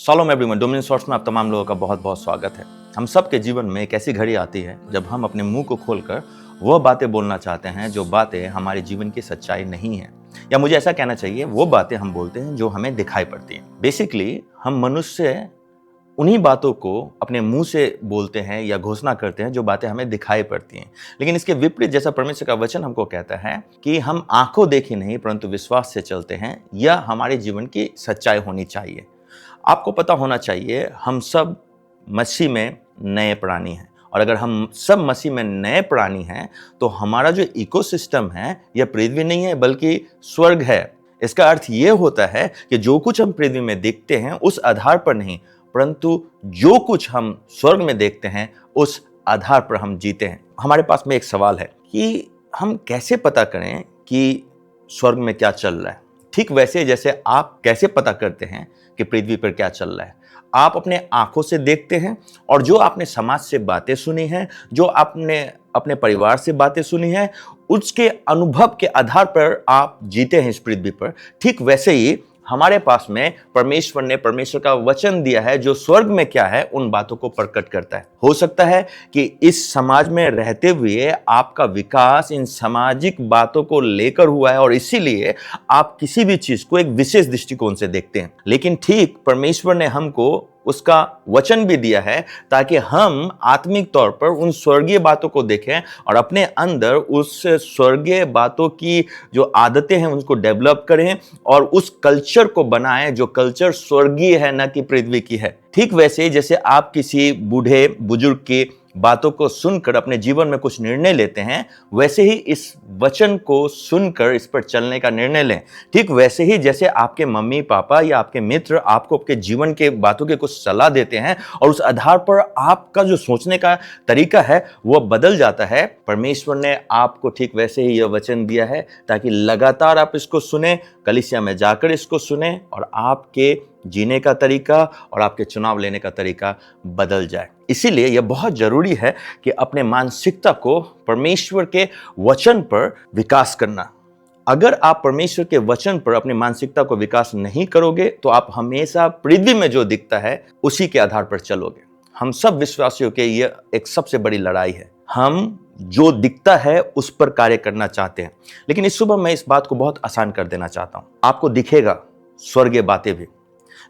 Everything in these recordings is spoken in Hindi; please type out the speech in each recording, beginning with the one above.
सलाम एवरीवन, डोमिनियन शॉर्ट्स में आप तमाम लोगों का बहुत बहुत स्वागत है। हम सब के जीवन में एक ऐसी घड़ी आती है जब हम अपने मुंह को खोलकर वह बातें बोलना चाहते हैं जो बातें हमारे जीवन की सच्चाई नहीं है, या मुझे ऐसा कहना चाहिए वो बातें हम बोलते हैं जो हमें दिखाई पड़ती हैं। बेसिकली हम मनुष्य उन्हीं बातों को अपने मुंह से बोलते हैं या घोषणा करते हैं जो बातें हमें दिखाई पड़ती हैं। लेकिन इसके विपरीत जैसा परमेश्वर का वचन हमको कहता है कि हम आंखों देखी नहीं परंतु विश्वास से चलते हैं, यह हमारे जीवन की सच्चाई होनी चाहिए। आपको पता होना चाहिए हम सब मसीह में नए प्राणी हैं, और अगर हम सब मसीह में नए प्राणी हैं तो हमारा जो इकोसिस्टम है यह पृथ्वी नहीं है बल्कि स्वर्ग है। इसका अर्थ ये होता है कि जो कुछ हम पृथ्वी में देखते हैं उस आधार पर नहीं, परंतु जो कुछ हम स्वर्ग में देखते हैं उस आधार पर हम जीते हैं। हमारे पास में एक सवाल है कि हम कैसे पता करें कि स्वर्ग में क्या चल रहा है। ठीक वैसे जैसे आप कैसे पता करते हैं कि पृथ्वी पर क्या चल रहा है, आप अपने आंखों से देखते हैं, और जो आपने समाज से बातें सुनी हैं, जो आपने अपने परिवार से बातें सुनी हैं, उसके अनुभव के आधार पर आप जीते हैं इस पृथ्वी पर। ठीक वैसे ही हमारे पास में परमेश्वर ने परमेश्वर का वचन दिया है जो स्वर्ग में क्या है उन बातों को प्रकट करता है। हो सकता है कि इस समाज में रहते हुए आपका विकास इन सामाजिक बातों को लेकर हुआ है और इसीलिए आप किसी भी चीज को एक विशेष दृष्टिकोण से देखते हैं। लेकिन ठीक परमेश्वर ने हमको उसका वचन भी दिया है ताकि हम आत्मिक तौर पर उन स्वर्गीय बातों को देखें और अपने अंदर उस स्वर्गीय बातों की जो आदतें हैं उनको डेवलप करें और उस कल्चर को बनाएं जो कल्चर स्वर्गीय है, न कि पृथ्वी की है। ठीक वैसे जैसे आप किसी बूढ़े बुजुर्ग की बातों को सुनकर अपने जीवन में कुछ निर्णय लेते हैं, वैसे ही इस वचन को सुनकर इस पर चलने का निर्णय लें। ठीक वैसे ही जैसे आपके मम्मी पापा या आपके मित्र आपको आपके जीवन के बातों के कुछ सलाह देते हैं और उस आधार पर आपका जो सोचने का तरीका है वह बदल जाता है, परमेश्वर ने आपको ठीक वैसे ही यह वचन दिया है ताकि लगातार आप इसको सुने, कलीसिया में जाकर इसको सुने और आपके जीने का तरीका और आपके चुनाव लेने का तरीका बदल जाए। इसीलिए यह बहुत जरूरी है कि अपने मानसिकता को परमेश्वर के वचन पर विकास करना। अगर आप परमेश्वर के वचन पर अपनी मानसिकता को विकास नहीं करोगे तो आप हमेशा पृथ्वी में जो दिखता है उसी के आधार पर चलोगे। हम सब विश्वासियों के यह एक सबसे बड़ी लड़ाई है। हम जो दिखता है उस पर कार्य करना चाहते हैं, लेकिन इस सुबह मैं इस बात को बहुत आसान कर देना चाहता हूं। आपको दिखेगा स्वर्गीय बातें भी,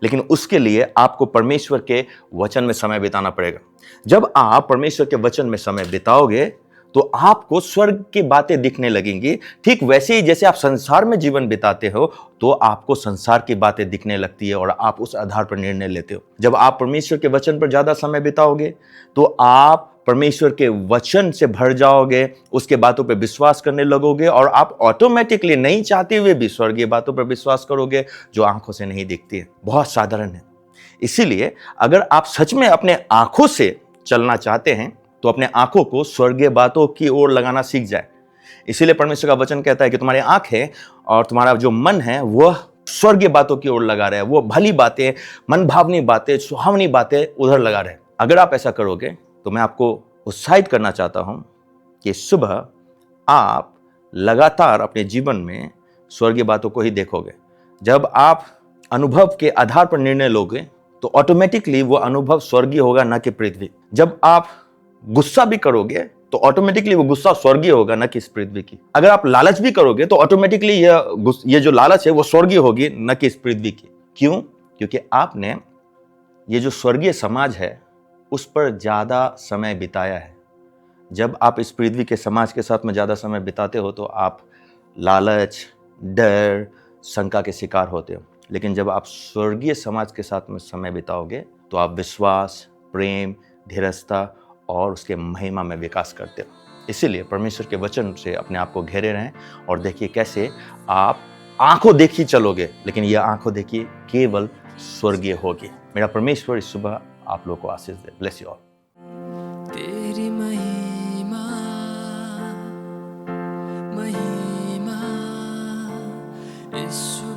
लेकिन उसके लिए आपको परमेश्वर के वचन में समय बिताना पड़ेगा। जब आप परमेश्वर के वचन में समय बिताओगे तो आपको स्वर्ग की बातें दिखने लगेंगी। ठीक वैसे ही जैसे आप संसार में जीवन बिताते हो तो आपको संसार की बातें दिखने लगती है और आप उस आधार पर निर्णय लेते हो। जब आप परमेश्वर के वचन पर ज्यादा समय बिताओगे तो आप परमेश्वर के वचन से भर जाओगे, उसके बातों पर विश्वास करने लगोगे और आप ऑटोमेटिकली नहीं चाहते हुए भी स्वर्गीय बातों पर विश्वास करोगे जो आंखों से नहीं दिखती है। बहुत साधारण है। इसीलिए अगर आप सच में अपने आंखों से चलना चाहते हैं तो अपने आंखों को स्वर्गीय बातों की ओर लगाना सीख जाए। इसीलिए परमेश्वर का वचन कहता है कि तुम्हारी आंखें और तुम्हारा जो मन है वह स्वर्गीय बातों की ओर लगा रहे, वो भली बातें, मनभावनी बातें, सुहावनी बातें उधर लगा रहे। अगर आप ऐसा करोगे तो मैं आपको उत्साहित करना चाहता हूं कि सुबह आप लगातार अपने जीवन में स्वर्गीय बातों को ही देखोगे। जब आप अनुभव के आधार पर निर्णय लोगे तो ऑटोमेटिकली वो अनुभव स्वर्गीय होगा, न कि पृथ्वी। जब आप गुस्सा भी करोगे तो ऑटोमेटिकली वो गुस्सा स्वर्गीय होगा, न कि इस पृथ्वी की। अगर आप लालच भी करोगे तो ऑटोमेटिकली ये जो लालच है वो स्वर्गीय होगी, न कि इस पृथ्वी की। क्यों? क्योंकि आपने ये जो स्वर्गीय समाज है उस पर ज्यादा समय बिताया है। जब आप इस पृथ्वी के समाज के साथ में ज्यादा समय बिताते हो तो आप लालच, डर, शंका के शिकार होते हो। लेकिन जब आप स्वर्गीय समाज के साथ में समय बिताओगे तो आप विश्वास, प्रेम, धीरजता और उसके महिमा में विकास करते हो। इसीलिए परमेश्वर के वचन से अपने आप को घेरे रहें और देखिए कैसे आप आंखों देखी चलोगे, लेकिन यह आंखों देखी केवल स्वर्गीय होगी। मेरा परमेश्वर इस सुबह आप लोगों को आशीष दे। Bless you all. तेरी महिमा महिमा ईश्वर